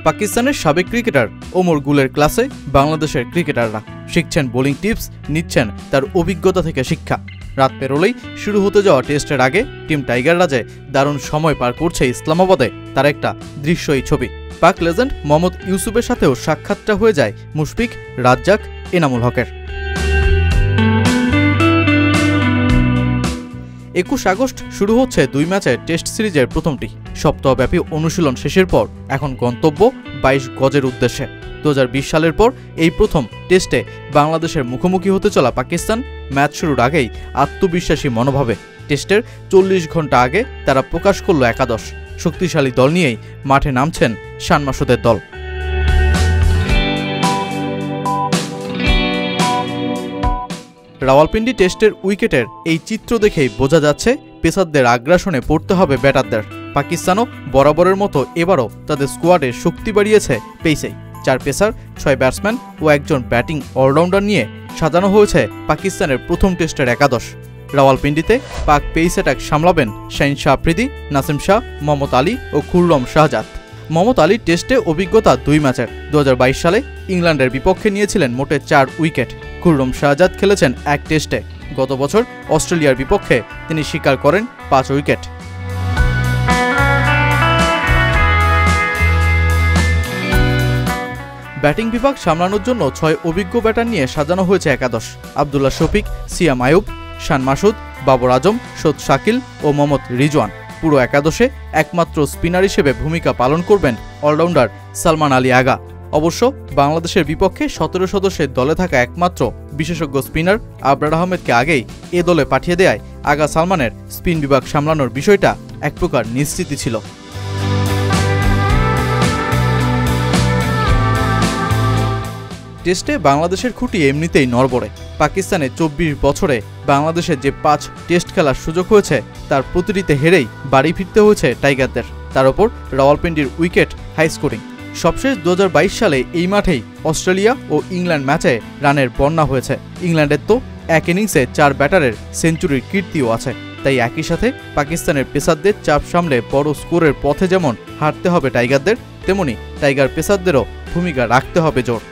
পাকিস্তানের সাবেক ক্রিকেটার ওমর গুলের ক্লাসে বাংলাদেশের ক্রিকেটাররা শিখছেন বোলিং টিপস, নিচ্ছেন তার অভিজ্ঞতা থেকে শিক্ষা। রাত পেরোলেই শুরু হতে যাওয়া টেস্টের আগে টিম টাইগাররা যে দারুণ সময় পার করছে ইসলামাবাদে, তার একটা দৃশ্যই ছবি। পাক লেজেন্ড মোহাম্মদ ইউসুফের সাথেও সাক্ষাৎটা হয়ে যায় মুশফিক, রাজ্জাক, এনামুল হকের। 21 আগস্ট শুরু হচ্ছে 2 ম্যাচের টেস্ট সিরিজের প্রথমটি। সপ্তাহব্যাপী অনুশীলন শেষের পর এখন গন্তব্য 22 গজের উদ্দেশ্যে। 2020 সালের পর এই প্রথম টেস্টে বাংলাদেশের মুখোমুখি হতে চলা পাকিস্তান ম্যাচ শুরুর আগেই আত্মবিশ্বাসী মনোভাবে। টেস্টের 40 ঘন্টা আগে তারা প্রকাশ করল একাদশ। শক্তিশালী দল নিয়েই মাঠে নামছেন শান মাসুদের দল। রাওয়ালপিন্ডি টেস্টের উইকেটের এই চিত্র দেখেই বোঝা যাচ্ছে পেসারদের আগ্রাসনে পড়তে হবে ব্যাটারদের। পাকিস্তানও বরাবরের মতো এবারও তাদের স্কোয়াডে শক্তি বাড়িয়েছে পেসেই। 4 পেসার, 6 ব্যাটসম্যান ও একজন ব্যাটিং অলরাউন্ডার নিয়ে সাজানো হয়েছে পাকিস্তানের প্রথম টেস্টের একাদশ। রাওয়ালপিন্ডিতে পাক পেস অ্যাটাক সামলাবেন শাহিন শাহ আফ্রিদি, নাসিম শাহ, মোহাম্মদ আলী ও খুররম শাহজাদ। মোহাম্মদ আলীর টেস্টে অভিজ্ঞতা 2 ম্যাচের। 2022 সালে ইংল্যান্ডের বিপক্ষে নিয়েছিলেন মোটে 4 উইকেট। খুররম শাহজাদ খেলেছেন 1 টেস্টে। গত বছর অস্ট্রেলিয়ার বিপক্ষে তিনি শিকার করেন 5 উইকেট। ব্যাটিং বিভাগ সামলানোর জন্য 6 অভিজ্ঞ ব্যাটার নিয়ে সাজানো হয়েছে একাদশ। আবদুল্লাহ শফিক, সিয়াম আয়ুব, শান মাসুদ, বাবর আজম, সৈয়দ শাকিল ও মোহাম্মদ রিজওয়ান। পুরো একাদশে একমাত্র স্পিনার হিসেবে ভূমিকা পালন করবেন অলরাউন্ডার সালমান আলী আগা। অবশ্য বাংলাদেশের বিপক্ষে 17 সদস্যের দলে থাকা একমাত্র বিশেষজ্ঞ স্পিনার আবরার আহমেদকে আগেই এ দলে পাঠিয়ে দেয় আগা সালমানের স্পিন বিভাগ সামলানোর বিষয়টা এক প্রকার নিশ্চিতই ছিল। টেস্টে বাংলাদেশের খুঁটি এমনিতেই নড়বড়ে। পাকিস্তানে 24 বছরে বাংলাদেশের যে 5 টেস্ট খেলার সুযোগ হয়েছে তার প্রতিটিতে হেরেই বাড়ি ফিরতে হয়েছে টাইগারদের। তার ওপর রাওয়ালপিন্ডির উইকেট হাই স্কোরিং। সবশেষ 2022 সালে এই মাঠেই অস্ট্রেলিয়া ও ইংল্যান্ড ম্যাচে রানের বন্যা হয়েছে। ইংল্যান্ডের তো এক ইনিংসে 4 ব্যাটারের সেঞ্চুরির কীর্তিও আছে। তাই একই সাথে পাকিস্তানের পেসারদের চাপ সামলে বড় স্কোরের পথে যেমন হারতে হবে টাইগারদের, তেমনি টাইগার পেসারদেরও ভূমিকা রাখতে হবে জোর।